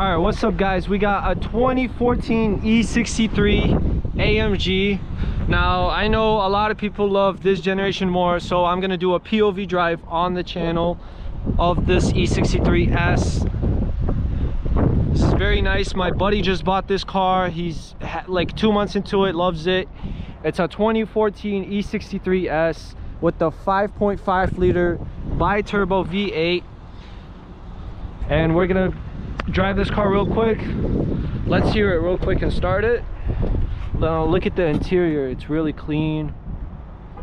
All right, what's up guys? We got a 2014 E63 AMG. Now I know a lot of people love this generation more, so I'm gonna do a POV drive on the channel of this E63s. This is very nice. My buddy just bought this car. He's like 2 months into it, loves it. It's a 2014 E63s with the 5.5 liter BiTurbo V8, and we're gonna drive this car real quick. Let's hear it real quick and start it. Now look at the interior, it's really clean,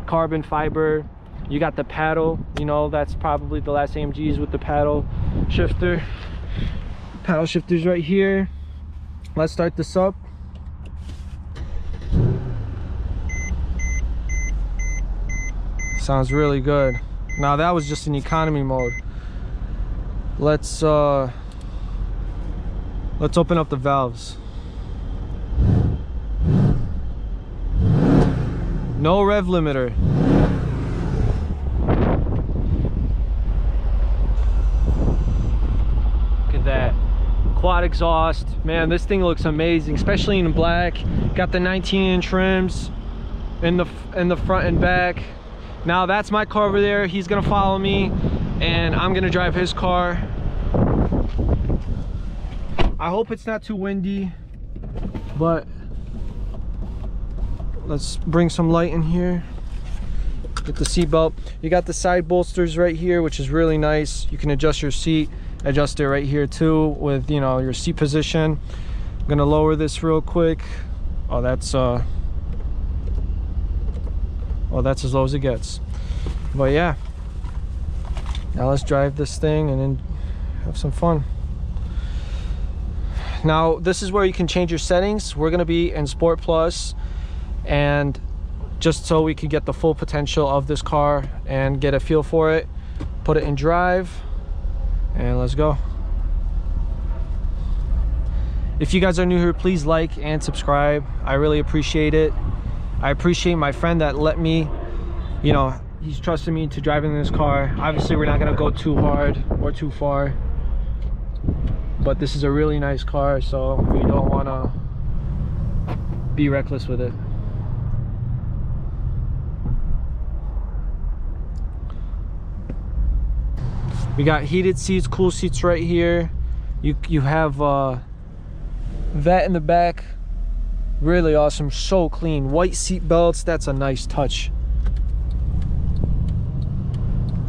carbon fiber. You got the paddle, you know, that's probably the last AMGs with the paddle shifter. Paddle shifters right here. Let's start this up. Sounds really good. Now that was just in economy mode. Let's open up the valves. No rev limiter. Look at that. Quad exhaust. Man, this thing looks amazing, especially in black. Got the 19-inch rims in the front and back. Now that's my car over there. He's gonna follow me and I'm gonna drive his car. I hope it's not too windy, but let's bring some light in here. Get the seat belt. You got the side bolsters right here, which is really nice. You can adjust your seat, adjust it right here too with, you know, your seat position. I'm gonna lower this real quick. Oh, that's as low as it gets. But yeah, now let's drive this thing and then have some fun. Now this is where you can change your settings. We're going to be in Sport Plus, and just so we can get the full potential of this car and get a feel for it, put it in drive and let's go. If you guys are new here, please like and subscribe. I really appreciate it. I appreciate my friend that let me, you know, he's trusted me to drive in this car. Obviously we're not going to go too hard or too far, but this is a really nice car, so we don't want to be reckless with it. We got heated seats, cool seats right here. You have that in the back. Really awesome, so clean. White seat belts, that's a nice touch.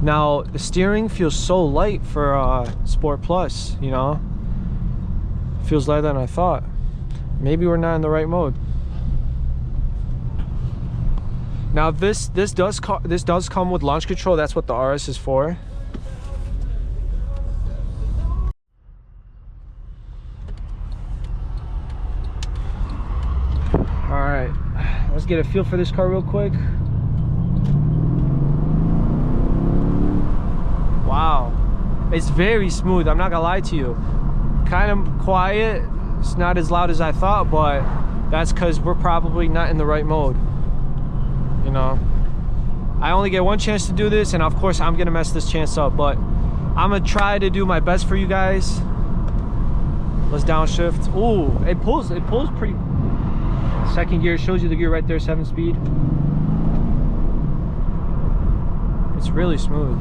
Now the steering feels so light for Sport Plus, you know. Feels lighter than I thought. Maybe we're not in the right mode. Now this does come with launch control. That's what the RS is for. All right, let's get a feel for this car real quick. Wow, it's very smooth. I'm not gonna lie to you. Kind of quiet. It's not as loud as I thought, but that's because we're probably not in the right mode. You know, I only get one chance to do this, and of course I'm gonna mess this chance up, but I'm gonna try to do my best for you guys. Let's downshift. Ooh, it pulls pretty. Second gear shows you the gear right there, 7-speed. It's really smooth.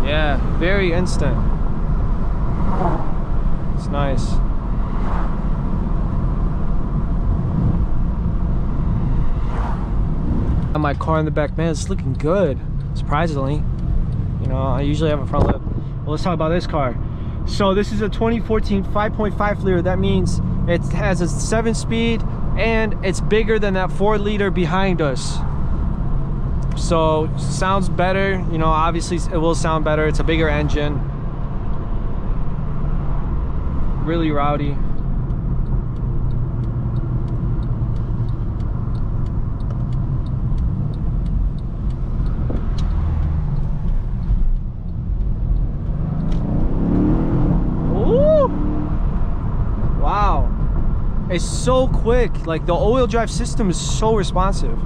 Yeah, very instant. It's nice. And my car in the back, man, it's looking good, surprisingly. You know, I usually have a front lip. Well, let's talk about this car. So this is a 2014 5.5 liter. That means it has a 7-speed and it's bigger than that 4-liter behind us. So sounds better, you know, obviously it will sound better. It's a bigger engine. Really rowdy. it's so quick. Like the all-wheel drive system is so responsive.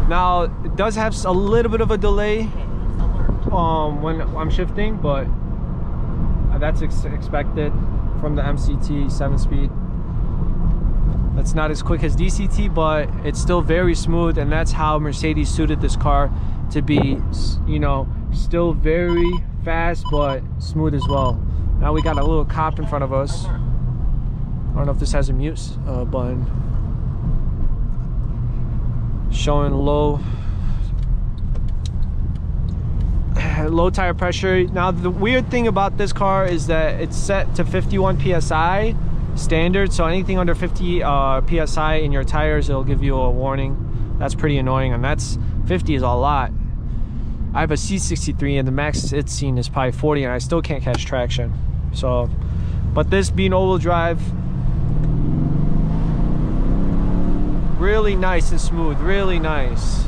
Now it does have a little bit of a delay when I'm shifting, but that's expected from the MCT 7-speed. That's not as quick as DCT, but it's still very smooth, and that's how Mercedes suited this car to be, you know, still very fast but smooth as well. Now we got a little cop in front of us. I don't know if this has a mute button. Showing low tire pressure. Now the weird thing about this car is that it's set to 51 psi standard, so anything under 50 psi in your tires, it'll give you a warning. That's pretty annoying, and that's 50 is a lot. I have a C63 and the max it's seen is probably 40, and I still can't catch traction. So, but this being all-wheel drive, really nice and smooth, really nice.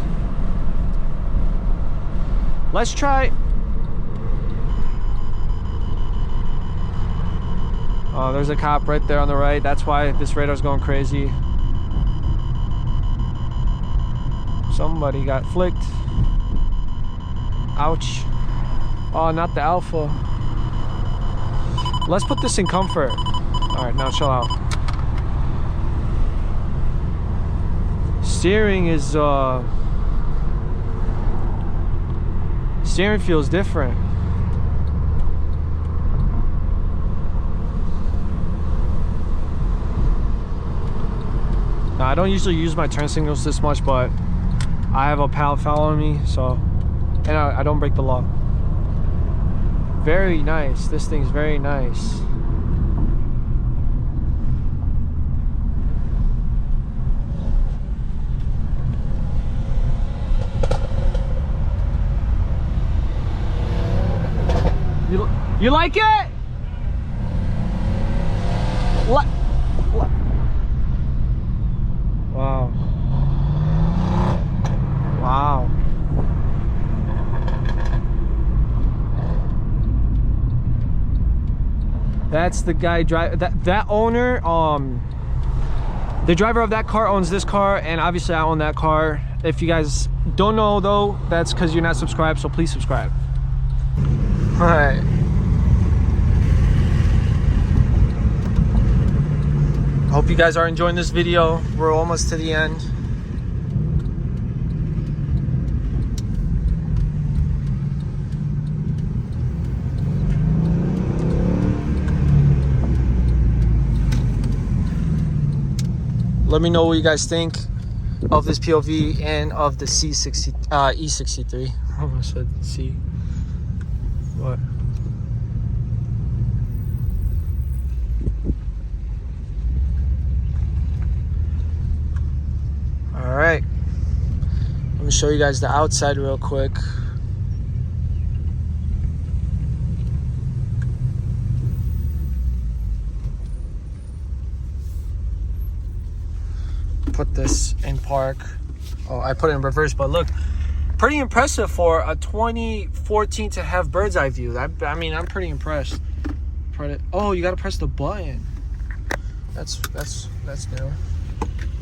Let's try. Oh, there's a cop right there on the right. That's why this radar's going crazy. Somebody got flicked. Ouch. Oh, not the Alpha. Let's put this in comfort. All right, now chill out. Steering is steering feels different. Now I don't usually use my turn signals this much, but I have a pal following me, so, and I don't break the law. Very nice. This thing's very nice. You like it? What? Wow. Wow. That's the guy drive that owner. The driver of that car owns this car, and obviously I own that car. If you guys don't know though, that's because you're not subscribed, so please subscribe. All right. Hope you guys are enjoying this video. We're almost to the end. Let me know what you guys think of this POV and of the E63. I almost said C. What? All right. Let me show you guys the outside real quick. Put this in park. Oh, I put it in reverse, but look, pretty impressive for a 2014 to have bird's eye view. I mean, I'm pretty impressed. Oh, you gotta press the button. That's new.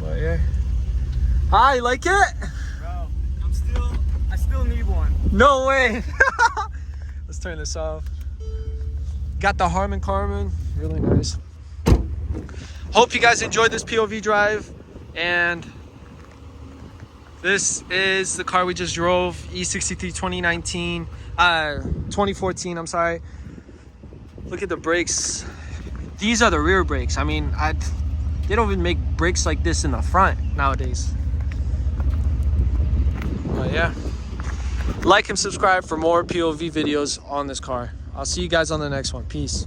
But yeah. Hi, you like it? Bro, I still need one. No way. Let's turn this off. Got the Harman Kardon, really nice. Hope you guys enjoyed this POV drive. And this is the car we just drove, E63 2014, I'm sorry. Look at the brakes. These are the rear brakes. I mean, they don't even make brakes like this in the front nowadays. But yeah, like and subscribe for more POV videos on this car. I'll see you guys on the next one. Peace.